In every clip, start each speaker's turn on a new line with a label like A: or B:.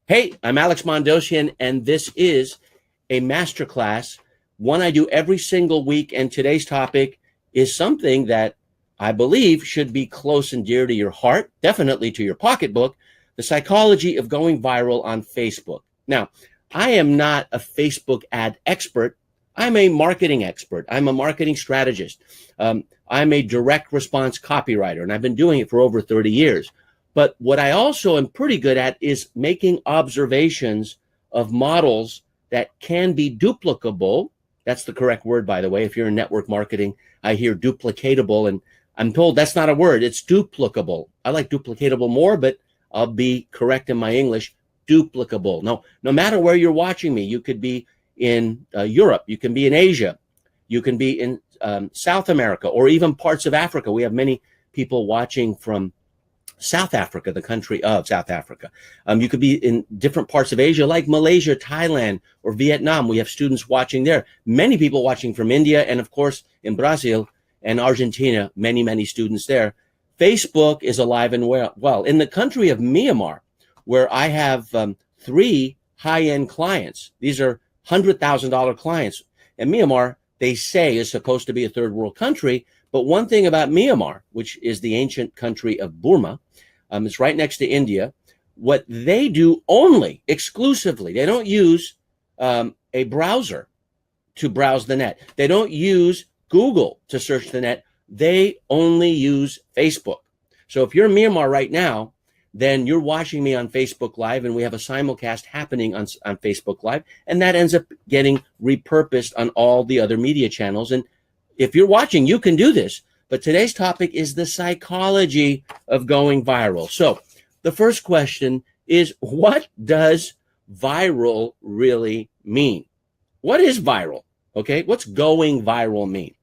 A: Hey, I'm Alex Mondosian, and this is a masterclass, one I do every single week. And today's topic is something that I believe should be close and dear to your heart, definitely to your pocketbook: the psychology of going viral on Facebook. Now, I am not a Facebook ad expert. I'm a marketing expert. I'm a marketing strategist. I'm a direct response copywriter, and I've been doing it for over 30 years. But what I also am pretty good at is making observations of models that can be duplicable. That's the correct word, by the way. If you're in network marketing, I hear duplicatable, and I'm told that's not a word. It's duplicable. I like duplicatable more, but I'll be correct in my English. Duplicable. No matter where you're watching me, you could be in Europe, you can be in Asia, you can be in South America, or even parts of Africa. We have many people watching from South Africa, the country of South Africa. You could be in different parts of Asia, like Malaysia, Thailand, or Vietnam. We have students watching there. Many people watching from India, and of course, in Brazil and Argentina, many students there. Facebook is alive and well. In the country of Myanmar, where I have three high-end clients. These are $100,000 clients. And Myanmar, they say, is supposed to be a third world country. But one thing about Myanmar, which is the ancient country of Burma, it's right next to India. What they do only, exclusively, they don't use a browser to browse the net. They don't use Google to search the net. They only use Facebook. So if you're in Myanmar right now, then you're watching me on Facebook Live, and we have a simulcast happening on Facebook Live, and that ends up getting repurposed on all the other media channels. And if you're watching, you can do this. But today's topic is the psychology of going viral. So the first question is, what does viral really mean? What is viral? Okay, what's going viral mean?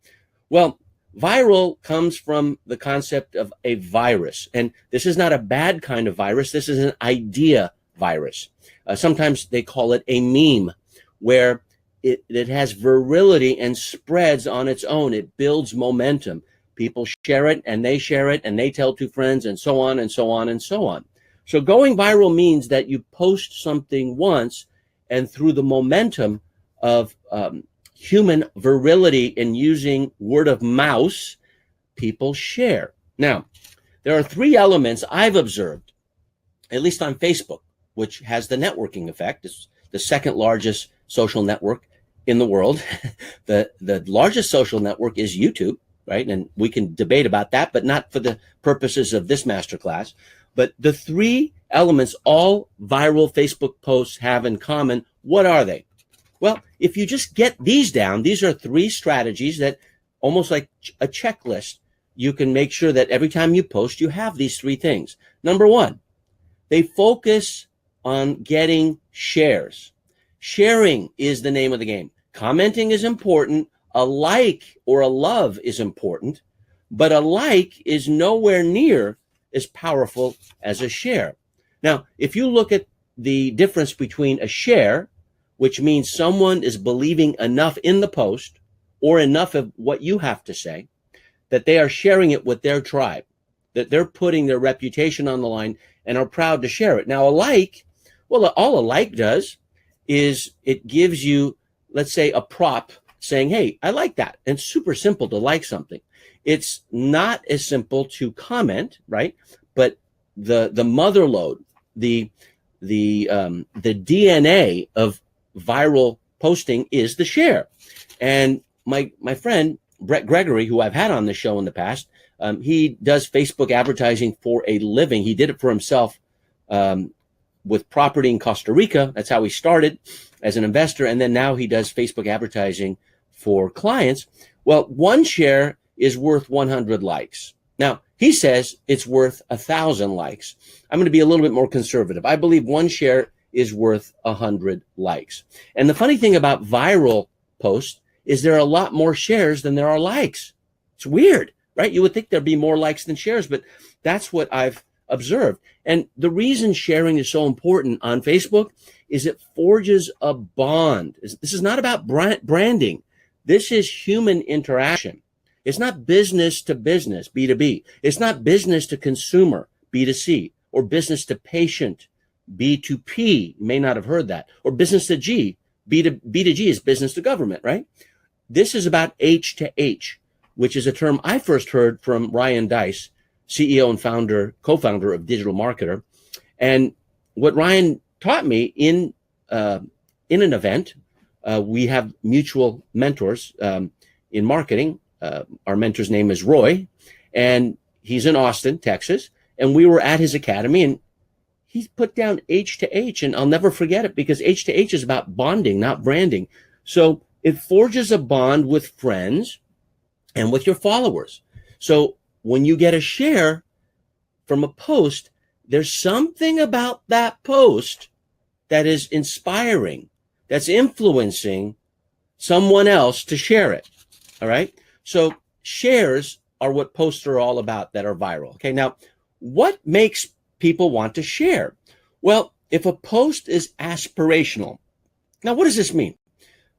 A: Well, viral comes from the concept of a virus. And this is not a bad kind of virus. This is an idea virus. Sometimes they call it a meme, where it has virility and spreads on its own. It builds momentum. People share it, and they tell two friends, and so on and so on and so on. So going viral means that you post something once, and through the momentum of human virility in using word of mouth, people share. Now, there are three elements I've observed, at least on Facebook, which has the networking effect. It's the second largest social network in the world. The largest social network is YouTube, right? And we can debate about that, but not for the purposes of this masterclass. But the three elements all viral Facebook posts have in common, what are they? Well, if you just get these down, these are three strategies that, almost like a checklist, you can make sure that every time you post, you have these three things. Number one, they focus on getting shares. Sharing is the name of the game. Commenting is important. A like or a love is important, but a like is nowhere near as powerful as a share. Now, if you look at the difference between a share, which means someone is believing enough in the post or enough of what you have to say that they are sharing it with their tribe, that they're putting their reputation on the line and are proud to share it. Now, a like, well, all a like does is it gives you, let's say, a prop saying, hey, I like that. And it's super simple to like something. It's not as simple to comment, right? But the mother lode, the DNA of viral posting is the share. And my friend Brett Gregory, who I've had on the show in the past, he does Facebook advertising for a living. He did it for himself with property in Costa Rica. That's how he started as an investor. And then now he does Facebook advertising for clients. Well, one share is worth 100 likes. Now, he says it's worth 1,000 likes. I'm going to be a little bit more conservative. I believe one share is worth 100 likes. And the funny thing about viral posts is there are a lot more shares than there are likes. It's weird, right? You would think there'd be more likes than shares, but that's what I've observed. And the reason sharing is so important on Facebook is it forges a bond. This is not about branding. This is human interaction. It's not business to business, B2B. It's not business to consumer, B2C, or business to patient, B to P, you may not have heard that, or business to G. B to G is business to government, right? This is about H to H, which is a term I first heard from Ryan Deiss, CEO and co-founder of Digital Marketer. And what Ryan taught me in an event, we have mutual mentors in marketing. Our mentor's name is Roy, and he's in Austin, Texas. And we were at his academy, and he put down H to H, and I'll never forget it because H to H is about bonding, not branding. So it forges a bond with friends and with your followers. So when you get a share from a post, there's something about that post that is inspiring, that's influencing someone else to share it. All right. So shares are what posts are all about that are viral. Okay. Now, what makes people want to share? Well, if a post is aspirational, now what does this mean?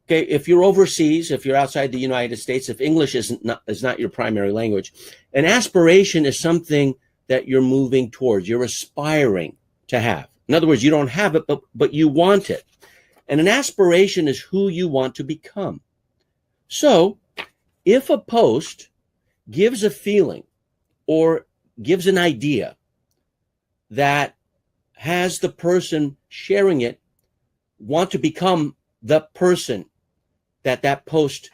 A: Okay, if you're overseas, if you're outside the United States, if English is not your primary language, an aspiration is something that you're moving towards, you're aspiring to have. In other words, you don't have it, but you want it. And an aspiration is who you want to become. So if a post gives a feeling or gives an idea that has the person sharing it want to become the person that post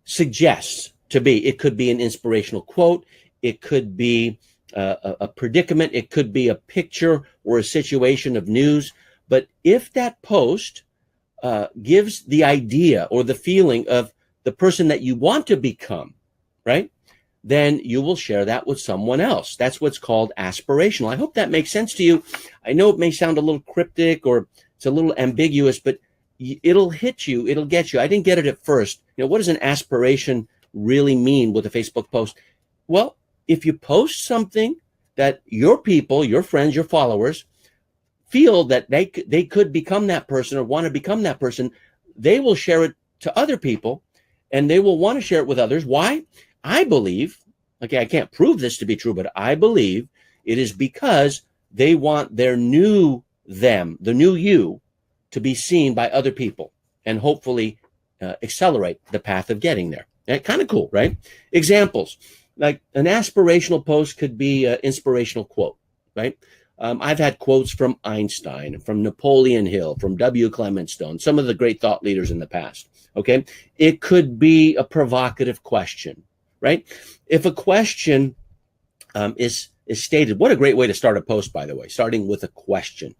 A: suggests to be. It could be an inspirational quote. It could be a predicament. It could be a picture or a situation of news. But if that post gives the idea or the feeling of the person that you want to become, right, then you will share that with someone else. That's what's called aspirational. I hope that makes sense to you. I know it may sound a little cryptic or it's a little ambiguous, but it'll hit you. It'll get you. I didn't get it at first. What does an aspiration really mean with a Facebook post? Well, if you post something that your people, your friends, your followers feel that they could become that person or want to become that person, they will share it to other people and they will want to share it with others. Why? I believe, okay, I can't prove this to be true, but I believe it is because they want their new them, the new you, to be seen by other people and hopefully accelerate the path of getting there. Kind of cool, right? Examples, like an aspirational post could be an inspirational quote, right? I've had quotes from Einstein, from Napoleon Hill, from W. Clement Stone, some of the great thought leaders in the past, okay? It could be a provocative question, right? If a question is stated, what a great way to start a post, by the way, starting with a question.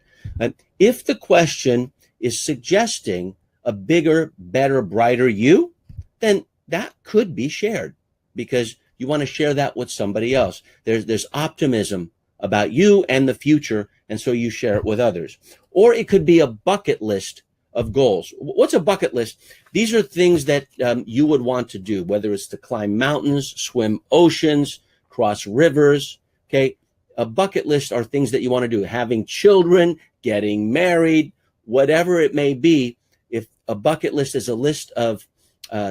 A: If the question is suggesting a bigger, better, brighter you, then that could be shared because you want to share that with somebody else. There's optimism about you and the future, and so you share it with others. Or it could be a bucket list of goals. What's a bucket list? These are things that you would want to do, whether it's to climb mountains, swim oceans, cross rivers, okay? A bucket list are things that you want to do, having children, getting married, whatever it may be. If a bucket list is a list of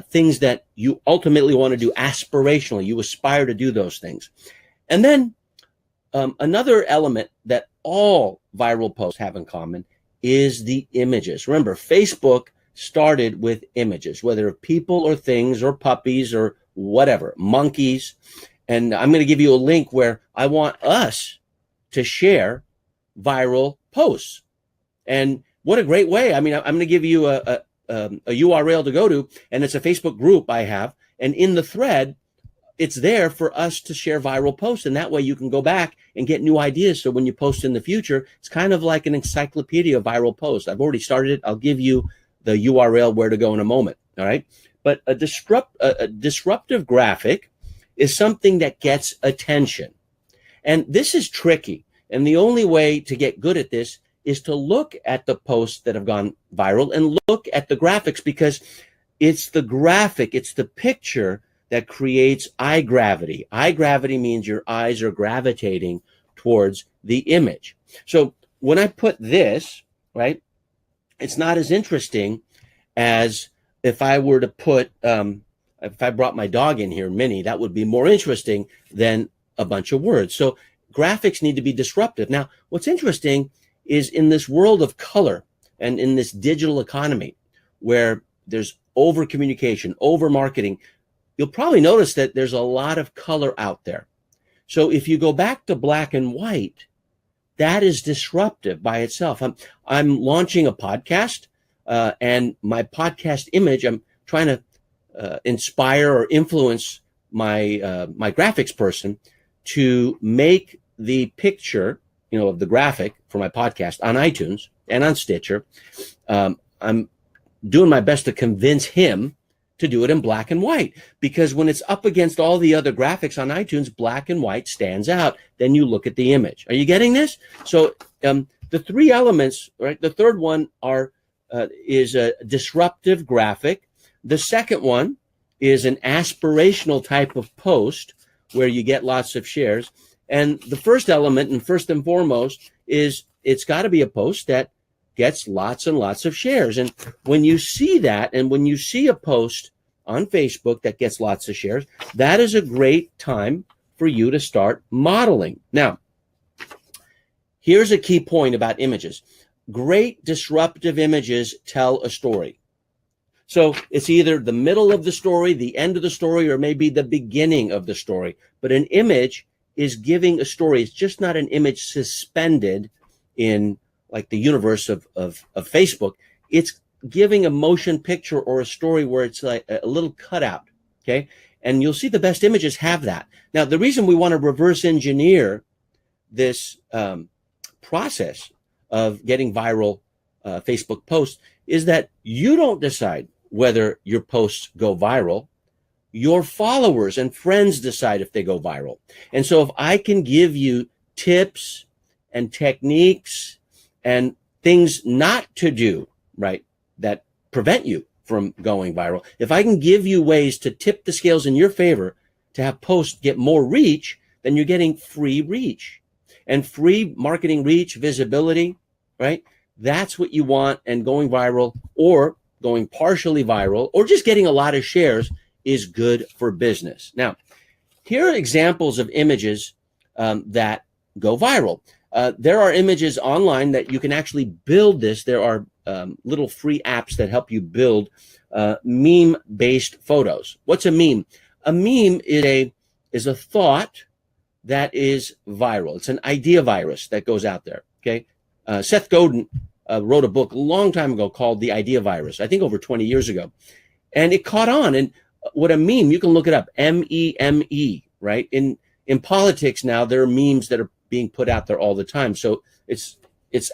A: things that you ultimately want to do aspirationally, you aspire to do those things. And then another element that all viral posts have in common is the images. Remember, Facebook started with images, whether people or things or puppies or whatever, monkeys. And I'm going to give you a link where I want us to share viral posts. And what a great way. I mean, I'm going to give you a URL to go to, and it's a Facebook group I have. And in the thread, it's there for us to share viral posts. And that way you can go back and get new ideas. So when you post in the future, it's kind of like an encyclopedia of viral posts. I've already started it. I'll give you the URL where to go in a moment. All right. But a disruptive graphic is something that gets attention. And this is tricky. And the only way to get good at this is to look at the posts that have gone viral and look at the graphics, because it's the graphic, it's the picture that creates eye gravity. Eye gravity means your eyes are gravitating towards the image. So when I put this, right, it's not as interesting as if I were to put, if I brought my dog in here, Minnie, that would be more interesting than a bunch of words. So graphics need to be disruptive. Now, what's interesting is in this world of color and in this digital economy where there's over communication, over marketing, you'll probably notice that there's a lot of color out there. So if you go back to black and white, that is disruptive by itself. I'm launching a podcast, and my podcast image, I'm trying to inspire or influence my my graphics person to make the picture, of the graphic for my podcast on iTunes and on Stitcher. I'm doing my best to convince him to do it in black and white, because when it's up against all the other graphics on iTunes, black and white stands out. Then you look at the image. Are you getting this? So the three elements, right? The third one is a disruptive graphic. The second one is an aspirational type of post where you get lots of shares. And the first element, and first and foremost, is it's got to be a post that gets lots and lots of shares. And when you see that, and when you see a post on Facebook that gets lots of shares, that is a great time for you to start modeling. Now, here's a key point about images. Great disruptive images tell a story. So it's either the middle of the story, the end of the story, or maybe the beginning of the story. But an image is giving a story. It's just not an image suspended in like the universe of Facebook. It's giving a motion picture or a story where it's like a little cutout, okay? And you'll see the best images have that. Now, the reason we want to reverse engineer this process of getting viral Facebook posts is that you don't decide whether your posts go viral. Your followers and friends decide if they go viral. And so if I can give you tips and techniques and things not to do, right, that prevent you from going viral, if I can give you ways to tip the scales in your favor to have posts get more reach, then you're getting free reach. And free marketing reach, visibility, right? That's what you want. And going viral or going partially viral or just getting a lot of shares is good for business. Now, here are examples of images that go viral. There are images online that you can actually build this. There are little free apps that help you build meme-based photos. What's a meme? A meme is a thought that is viral. It's an idea virus that goes out there, okay? Seth Godin wrote a book a long time ago called The Idea Virus, I think over 20 years ago. And it caught on. And what a meme, you can look it up, M-E-M-E, right? In politics now, there are memes that are being put out there all the time. So it's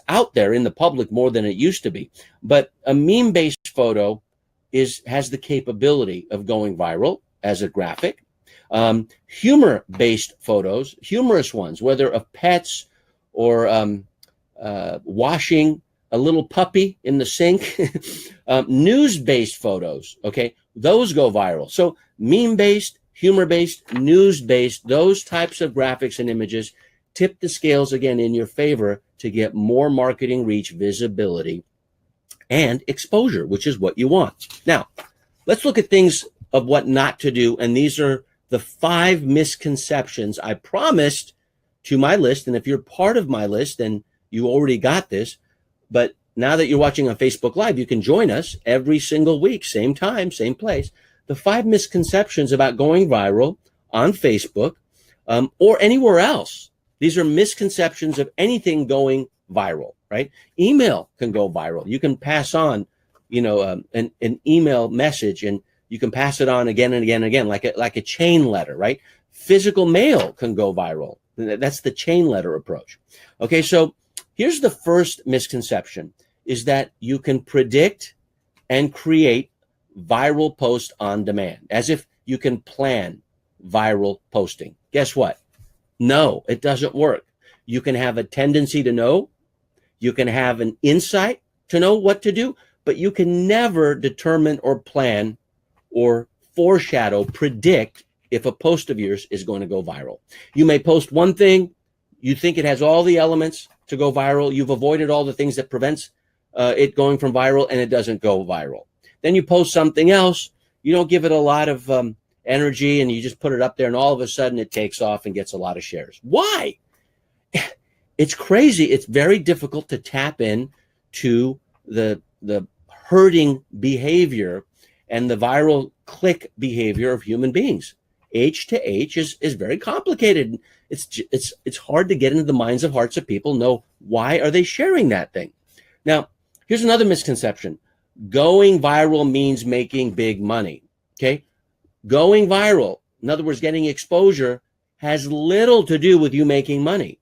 A: out there in the public more than it used to be. But a meme-based photo has the capability of going viral as a graphic. Humor-based photos, humorous ones, whether of pets or washing a little puppy in the sink, news-based photos, okay, those go viral. So meme-based, humor-based, news-based, those types of graphics and images tip the scales again in your favor to get more marketing reach, visibility, and exposure, which is what you want. Now, let's look at things of what not to do, and these are the 5 misconceptions I promised to my list. And if you're part of my list, then you already got this. But now that you're watching on Facebook Live, you can join us every single week, same time, same place. The 5 misconceptions about going viral on Facebook or anywhere else. These are misconceptions of anything going viral, right? Email can go viral. You can pass on, an email message, and you can pass it on again and again and again, like a chain letter, right? Physical mail can go viral. That's the chain letter approach. Okay, so here's the first misconception, is that you can predict and create viral post on demand, as if you can plan viral posting. Guess what? No, it doesn't work. You can have a tendency to know, you can have an insight to know what to do, but you can never determine or plan or foreshadow, predict if a post of yours is going to go viral. You may post one thing, you think it has all the elements to go viral, you've avoided all the things that prevents it going from viral, and it doesn't go viral. Then you post something else, you don't give it a lot of energy, and you just put it up there, and all of a sudden it takes off and gets a lot of shares. Why? It's crazy. It's very difficult to tap in to the herding behavior and the viral click behavior of human beings. H to H is very complicated. It's hard to get into the minds of hearts of people, know why are they sharing that thing. Now, here's another misconception. Going viral means making big money. Okay? Going viral, in other words, getting exposure, has little to do with you making money.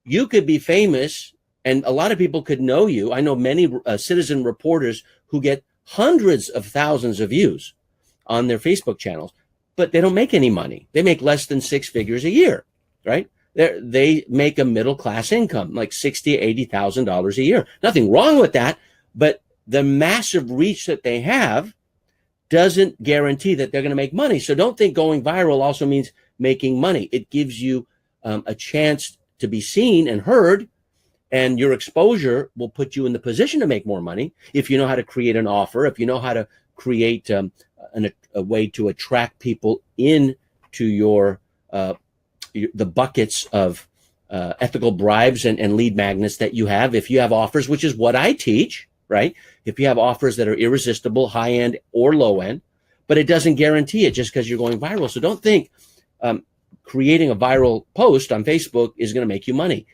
A: You could be famous and a lot of people could know you. I know many citizen reporters who get hundreds of thousands of views on their Facebook channels, but they don't make any money. They make less than 6 figures a year, right? They make a middle class income, like $60,000, $80,000 a year. Nothing wrong with that, but the massive reach that they have doesn't guarantee that they're going to make money. So don't think going viral also means making money. It gives you a chance to be seen and heard, and your exposure will put you in the position to make more money if you know how to create an offer, if you know how to create a way to attract people in to your the buckets of ethical bribes and lead magnets that you have. If you have offers, which is what I teach, right? If you have offers that are irresistible, high end or low end, but it doesn't guarantee it just because you're going viral. So don't think creating a viral post on Facebook is going to make you money.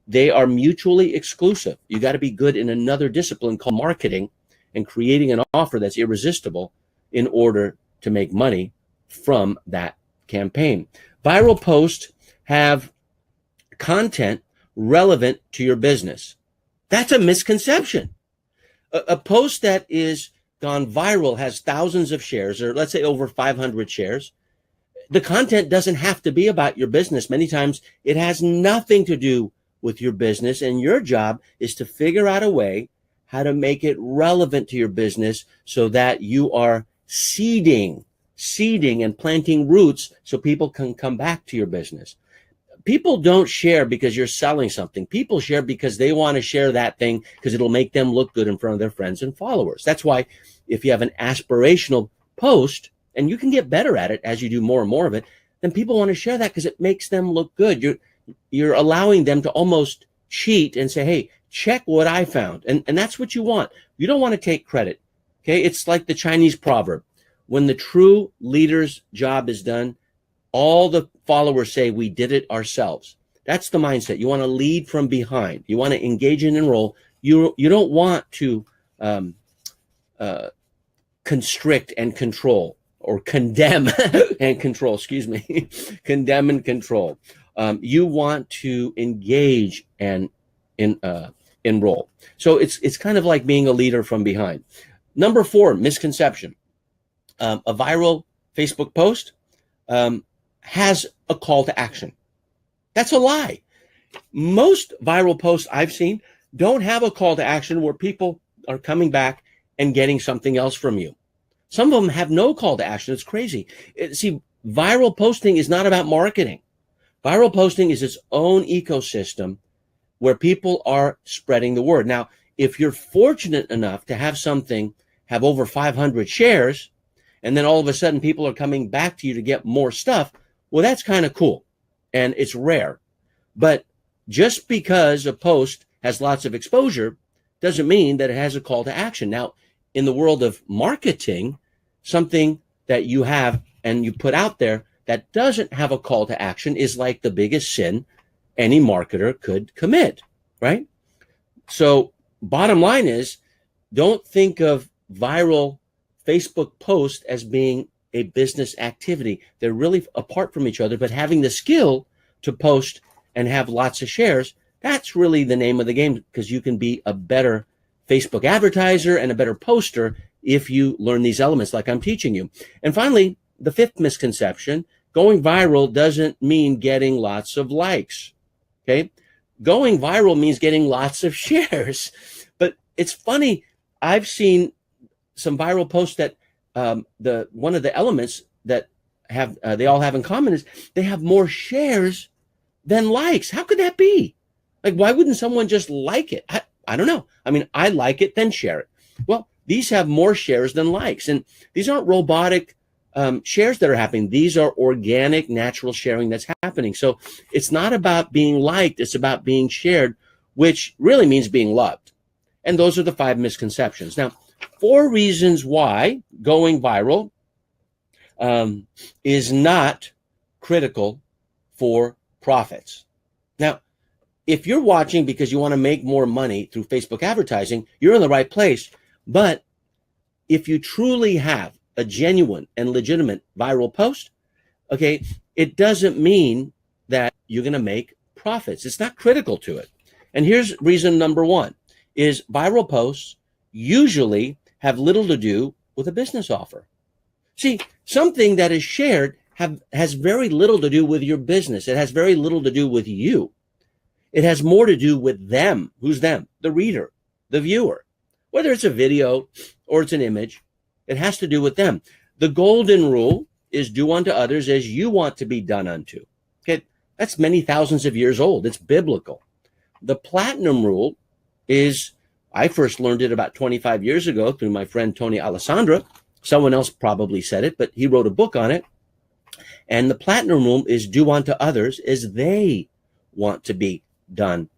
A: They are mutually exclusive. You got to be good in another discipline called marketing and creating an offer that's irresistible in order to make money from that campaign. Viral posts have content relevant to your business. That's a misconception. A post that is gone viral has thousands of shares, or let's say over 500 shares. The content doesn't have to be about your business. Many times it has nothing to do with your business, and your job is to figure out a way how to make it relevant to your business so that you are seeding and planting roots so people can come back to your business. People don't share because you're selling something. People share because they want to share that thing because it'll make them look good in front of their friends and followers. That's why if you have an aspirational post, and you can get better at it as you do more and more of it, then people want to share that because it makes them look good. You're allowing them to almost cheat and say, hey, check what I found. And that's what you want. You don't want to take credit. Okay. It's like the Chinese proverb. When the true leader's job is done, all the followers say we did it ourselves. That's the mindset. You want to lead from behind. You want to engage and enroll. You don't want to constrict and control, or condemn and control, excuse me, condemn and control. You want to engage and enroll. So it's kind of like being a leader from behind. Number 4, misconception. A viral Facebook post has a call to action. That's a lie. Most viral posts I've seen don't have a call to action where people are coming back and getting something else from you. Some of them have no call to action. It's crazy. See, viral posting is not about marketing. Viral posting is its own ecosystem where people are spreading the word. Now, if you're fortunate enough to have something have over 500 shares, and then all of a sudden people are coming back to you to get more stuff, well, that's kind of cool. And it's rare. But just because a post has lots of exposure doesn't mean that it has a call to action. Now, in the world of marketing, something that you have and you put out there that doesn't have a call to action is like the biggest sin any marketer could commit, right? So bottom line is, don't think of viral Facebook posts as being a business activity. They're really apart from each other, but having the skill to post and have lots of shares, that's really the name of the game, because you can be a better Facebook advertiser and a better poster if you learn these elements like I'm teaching you. And finally, the 5th misconception, going viral doesn't mean getting lots of likes. Okay? Going viral means getting lots of shares. But it's funny, I've seen some viral posts that one of the elements that have they all have in common is they have more shares than likes. How could that be? Like, why wouldn't someone just like it? I don't know. I mean, I like it, then share it. Well, these have more shares than likes. And these aren't robotic shares that are happening. These are organic, natural sharing that's happening. So it's not about being liked, it's about being shared, which really means being loved. And those are the 5 misconceptions. Now, 4 reasons why going viral is not critical for profits. Now, if you're watching because you want to make more money through Facebook advertising, you're in the right place. But if you truly have a genuine and legitimate viral post, okay, it doesn't mean that you're going to make profits. It's not critical to it. And here's reason number 1 is viral posts usually have little to do with a business offer. See, something that is shared has very little to do with your business. It has very little to do with you. It has more to do with them. Who's them? The reader, the viewer. Whether it's a video or it's an image, it has to do with them. The golden rule is do unto others as you want to be done unto. Okay, that's many thousands of years old. It's biblical. The platinum rule is, I first learned it about 25 years ago through my friend Tony Alessandra. Someone else probably said it, but he wrote a book on it. And the platinum rule is do unto others as they want to be done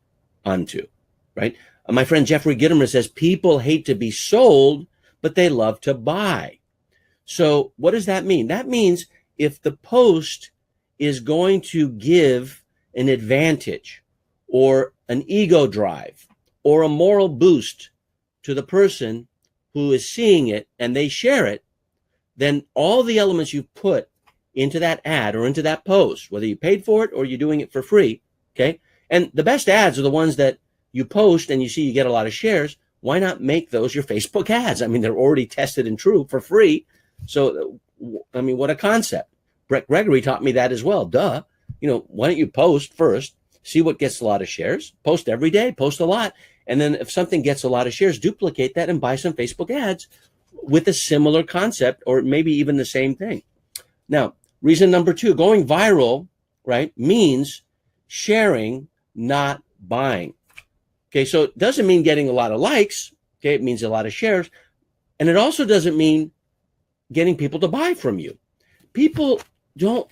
A: unto, right? My friend Jeffrey Gitomer says people hate to be sold, but they love to buy. So what does that mean? That means if the post is going to give an advantage or an ego drive or a moral boost to the person who is seeing it and they share it, then all the elements you put into that ad or into that post, whether you paid for it or you're doing it for free, okay? And the best ads are the ones that you post and you see you get a lot of shares. Why not make those your Facebook ads? I mean, they're already tested and true for free. So, I mean, what a concept. Brett Gregory taught me that as well. Duh. Why don't you post first, see what gets a lot of shares, post every day, post a lot. And then if something gets a lot of shares, duplicate that and buy some Facebook ads with a similar concept or maybe even the same thing. Now, reason number 2, going viral, right, means sharing, not buying. Okay, so it doesn't mean getting a lot of likes. Okay, it means a lot of shares. And it also doesn't mean getting people to buy from you. People don't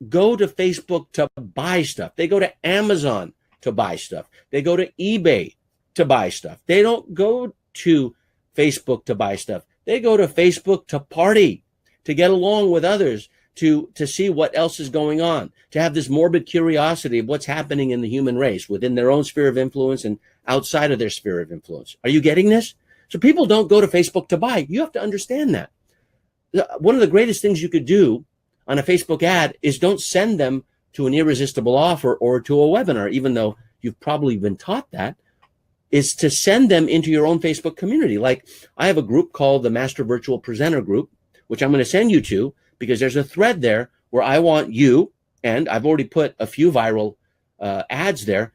A: go to Facebook to buy stuff. They go to Amazon to buy stuff. They go to eBay to buy stuff. They don't go to Facebook to buy stuff. They go to Facebook to party, to get along with others, to see what else is going on, to have this morbid curiosity of what's happening in the human race within their own sphere of influence and outside of their sphere of influence. Are you getting this? So people don't go to Facebook to buy. You have to understand that. One of the greatest things you could do on a Facebook ad is don't send them to an irresistible offer or to a webinar, even though you've probably been taught that, is to send them into your own Facebook community. Like I have a group called the Master Virtual Presenter Group, which I'm going to send you to because there's a thread there where I want you, and I've already put a few viral ads there,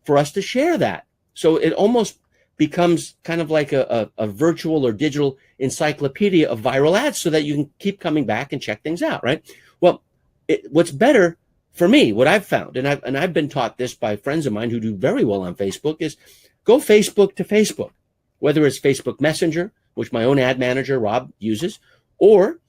A: for us to share that. So it almost becomes kind of like a virtual or digital encyclopedia of viral ads so that you can keep coming back and check things out, right? Well, what's better for me, what I've found, and I've been taught this by friends of mine who do very well on Facebook, is go Facebook to Facebook, whether it's Facebook Messenger, which my own ad manager, Rob, uses, or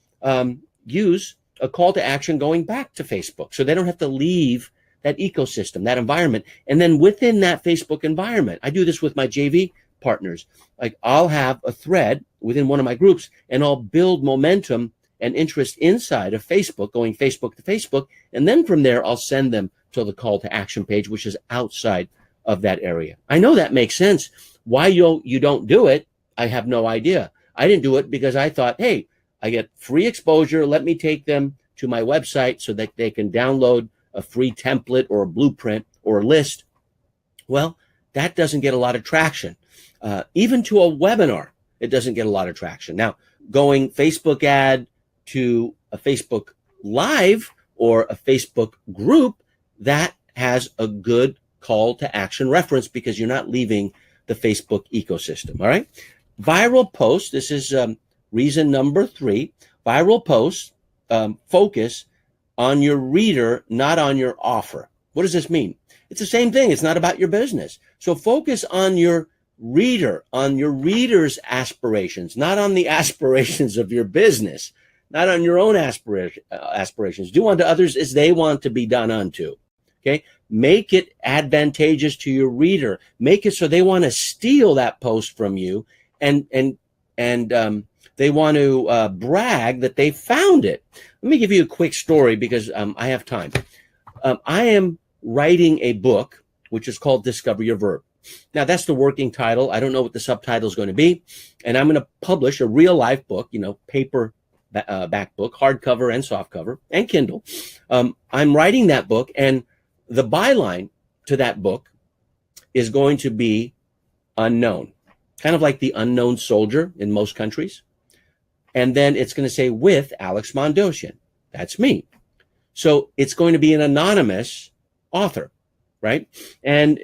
A: use a call to action going back to Facebook so they don't have to leave that ecosystem, that environment. And then within that Facebook environment, I do this with my JV partners. Like I'll have a thread within one of my groups and I'll build momentum and interest inside of Facebook, going Facebook to Facebook. And then from there, I'll send them to the call to action page, which is outside of that area. I know that makes sense. Why you don't do it, I have no idea. I didn't do it because I thought, hey, I get free exposure. Let me take them to my website so that they can download a free template or a blueprint or a list. Well, that doesn't get a lot of traction. Even to a webinar, it doesn't get a lot of traction. Now, going Facebook ad to a Facebook Live or a Facebook group, that has a good call to action reference because you're not leaving the Facebook ecosystem. All right. Viral posts. This is reason number 3. Viral posts focus on your reader, not on your offer. What does this mean? It's the same thing. It's not about your business. So focus on your reader, on your reader's aspirations, not on the aspirations of your business. not on your own aspirations. Do unto others as they want to be done unto. Okay, make it advantageous to your reader. Make it so they want to steal that post from you, and they want to brag that they found it. Let me give you a quick story because I have time. I am writing a book which is called Discover Your Verb. Now, that's the working title. I don't know what the subtitle is going to be. And I'm going to publish a real life book, paper back book, hardcover and softcover, and Kindle. I'm writing that book, and the byline to that book is going to be unknown, kind of like the unknown soldier in most countries. And then it's going to say with Alex Mandossian. That's me. So it's going to be an anonymous author, right? And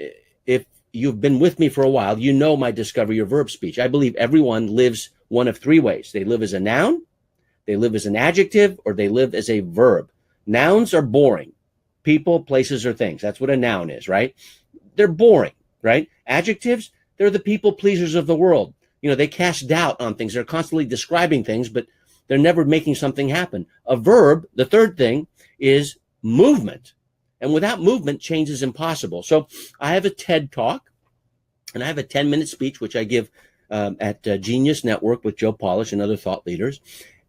A: if you've been with me for a while, you know my Discover Your Verb speech. I believe everyone lives one of three ways. They live as a noun, they live as an adjective, or they live as a verb. Nouns are boring. People, places, or things. That's what a noun is, right? They're boring, right? Adjectives, they're the people pleasers of the world. They cast doubt on things. They're constantly describing things, but they're never making something happen. A verb, the third thing, is movement. And without movement, change is impossible. So I have a TED Talk, and I have a 10-minute speech, which I give at Genius Network with Joe Polish and other thought leaders.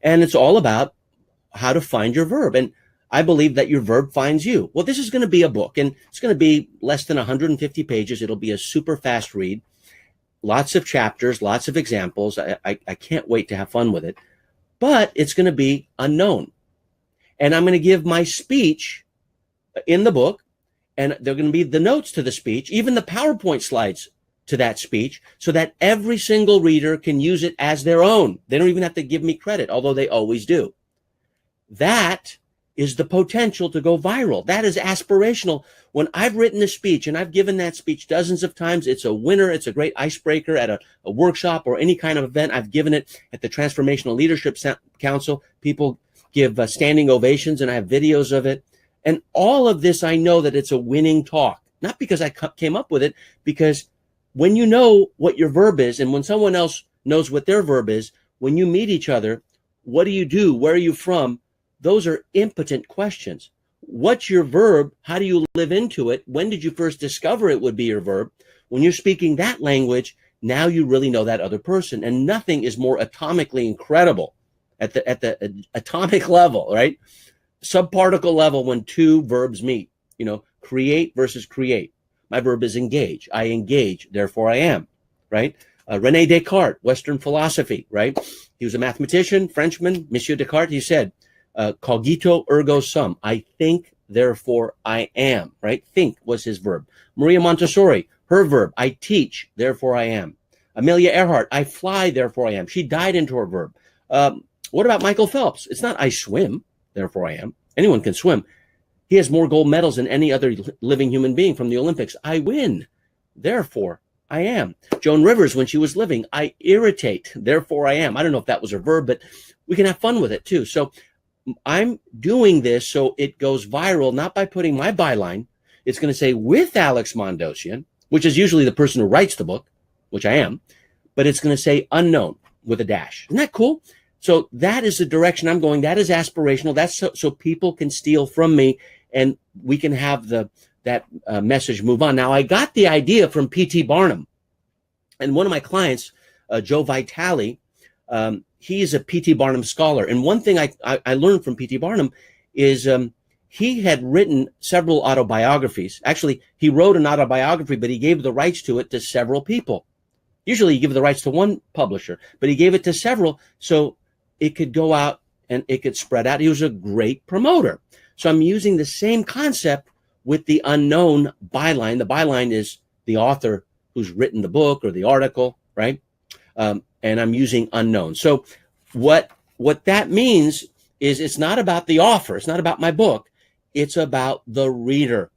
A: And it's all about how to find your verb. And I believe that your verb finds you. Well, this is going to be a book, and it's going to be less than 150 pages. It'll be a super fast read. Lots of chapters, lots of examples. I can't wait to have fun with it. But it's going to be unknown. And I'm going to give my speech in the book, and they're going to be the notes to the speech, even the PowerPoint slides to that speech, so that every single reader can use it as their own. They don't even have to give me credit, although they always do. That is the potential to go viral. That is aspirational. When I've written a speech, and I've given that speech dozens of times, it's a winner. It's a great icebreaker at a workshop or any kind of event. I've given it at the Transformational Leadership Council. People give standing ovations, and I have videos of it. And all of this, I know that it's a winning talk, not because I came up with it, because when you know what your verb is, and when someone else knows what their verb is, when you meet each other, what do you do? Where are you from? Those are impotent questions. What's your verb? How do you live into it? When did you first discover it would be your verb? When you're speaking that language, now you really know that other person. And nothing is more atomically incredible at the atomic level, right? Subparticle level when two verbs meet, create versus create. My verb is engage. I engage, therefore I am, right? René Descartes, Western philosophy, right? He was a mathematician, Frenchman, Monsieur Descartes. He said, cogito ergo sum. I think, therefore I am, right? Think was his verb. Maria Montessori, her verb, I teach, therefore I am. Amelia Earhart, I fly, therefore I am. She died into her verb. What about Michael Phelps? It's not I swim, therefore I am. Anyone can swim. He has more gold medals than any other living human being from the Olympics. I win, therefore I am. Joan Rivers, when she was living, I irritate, therefore I am. I don't know if that was her verb, but we can have fun with it too. So I'm doing this so it goes viral, not by putting my byline. It's going to say with Alex Mandossian, which is usually the person who writes the book, which I am, but it's going to say unknown with a dash. Isn't that cool? So that is the direction I'm going. That is aspirational. That's so people can steal from me, and we can have that message move on. Now, I got the idea from P.T. Barnum, and one of my clients, Joe Vitale, he's a P.T. Barnum scholar. And one thing I learned from P.T. Barnum is he had written several autobiographies. Actually, he wrote an autobiography, but he gave the rights to it to several people. Usually you give the rights to one publisher, but he gave it to several so it could go out and it could spread out. He was a great promoter. So I'm using the same concept with the unknown byline. The byline is the author who's written the book or the article, right? And I'm using unknown. So what that means is it's not about the author. It's not about my book. It's about the reader.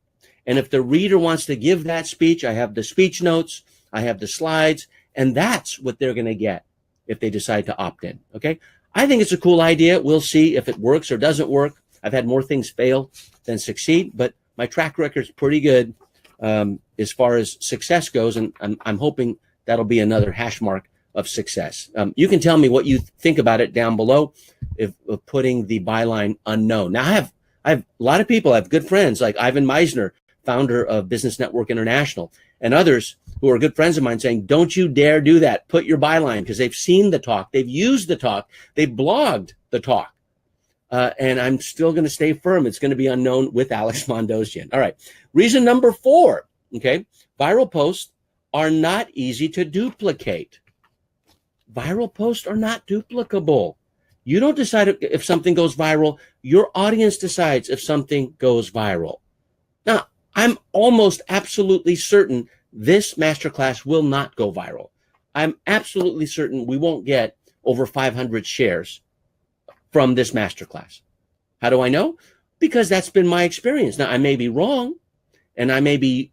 A: And if the reader wants to give that speech, I have the speech notes, I have the slides, and that's what they're going to get if they decide to opt in. Okay. I think it's a cool idea. We'll see if it works or doesn't work. I've had more things fail than succeed, but my track record is pretty good as far as success goes. And I'm hoping that'll be another hash mark of success. You can tell me what you think about it down below if of putting the byline unknown. Now, I have a lot of people, I have good friends like Ivan Meisner, founder of Business Network International, and others who are good friends of mine saying, don't you dare do that. Put your byline, because they've seen the talk, they've used the talk, they've blogged the talk. And I'm still going to stay firm. It's going to be unknown with Alex Mandossian. All right. Reason number 4, okay? Viral posts are not easy to duplicate. Viral posts are not duplicable. You don't decide if something goes viral. Your audience decides if something goes viral. Now, I'm almost absolutely certain this masterclass will not go viral. I'm absolutely certain we won't get over 500 shares from this masterclass. How do I know? Because that's been my experience. Now, I may be wrong, and I may be,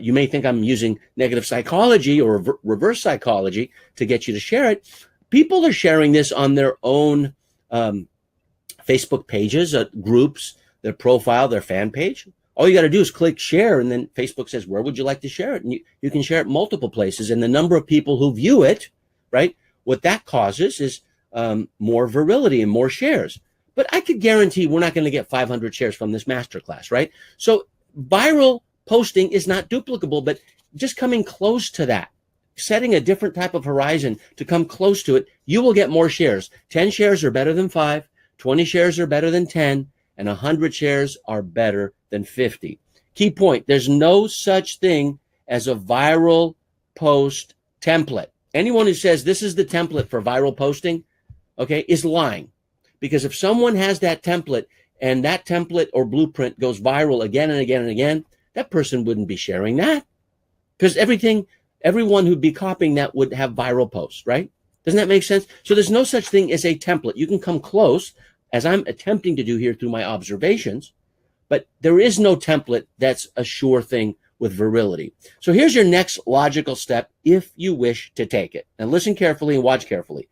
A: you may think I'm using negative psychology or reverse psychology to get you to share it. People are sharing this on their own Facebook pages, groups, their profile, their fan page. All you got to do is click share, and then Facebook says, where would you like to share it? And you can share it multiple places. And the number of people who view it, right, what that causes is more virility and more shares. But I could guarantee we're not going to get 500 shares from this masterclass, right? So viral posting is not duplicable, but just coming close to that, setting a different type of horizon to come close to it, you will get more shares. 10 shares are better than 5, 20 shares are better than 10, and 100 shares are better than 50. Key point, there's no such thing as a viral post template. Anyone who says this is the template for viral posting, okay, is lying. Because if someone has that template and that template or blueprint goes viral again and again and again, that person wouldn't be sharing that. Because everyone who'd be copying that would have viral posts, right? Doesn't that make sense? So there's no such thing as a template. You can come close, as I'm attempting to do here through my observations, but there is no template that's a sure thing with virility. So here's your next logical step if you wish to take it. And listen carefully and watch carefully.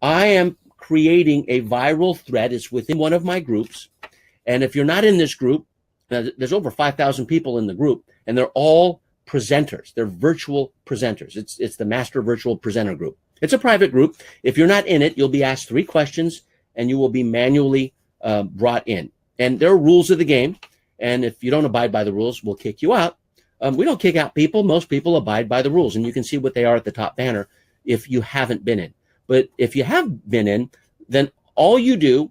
A: I am creating a viral thread. It's within one of my groups. And if you're not in this group, there's over 5,000 people in the group, and they're all presenters. They're virtual presenters. It's the Master Virtual Presenter Group. It's a private group. If you're not in it, you'll be asked 3 questions, and you will be manually brought in. And there are rules of the game. And if you don't abide by the rules, we'll kick you out. We don't kick out people. Most people abide by the rules. And you can see what they are at the top banner if you haven't been in. But if you have been in, then all you do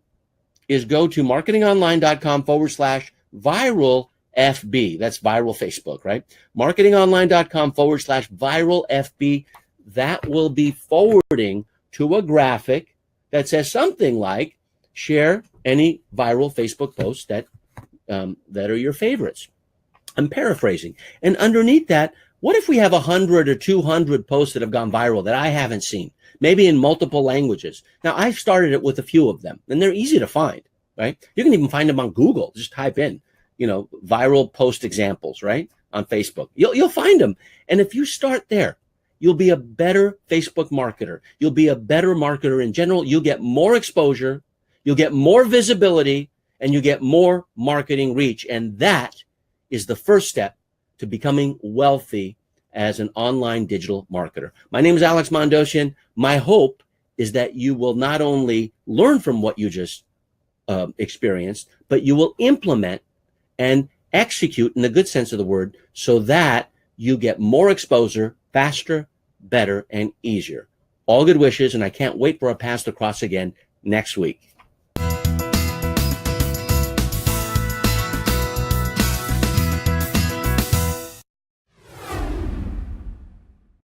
A: is go to marketingonline.com/viral FB. That's viral Facebook, right? marketingonline.com/viral FB. That will be forwarding to a graphic that says something like, share any viral Facebook posts that are your favorites. I'm paraphrasing. And underneath that, what if we have 100 or 200 posts that have gone viral that I haven't seen? Maybe in multiple languages. Now, I've started it with a few of them, and they're easy to find, right? You can even find them on Google. Just type in, viral post examples, right? On Facebook. You'll find them. And if you start there, you'll be a better Facebook marketer. You'll be a better marketer in general. You'll get more exposure. You'll get more visibility, and you get more marketing reach. And that is the first step to becoming wealthy as an online digital marketer. My name is Alex Mandossian. My hope is that you will not only learn from what you just experienced, but you will implement and execute in the good sense of the word so that you get more exposure faster, better, and easier. All good wishes, and I can't wait for our paths to cross again next week.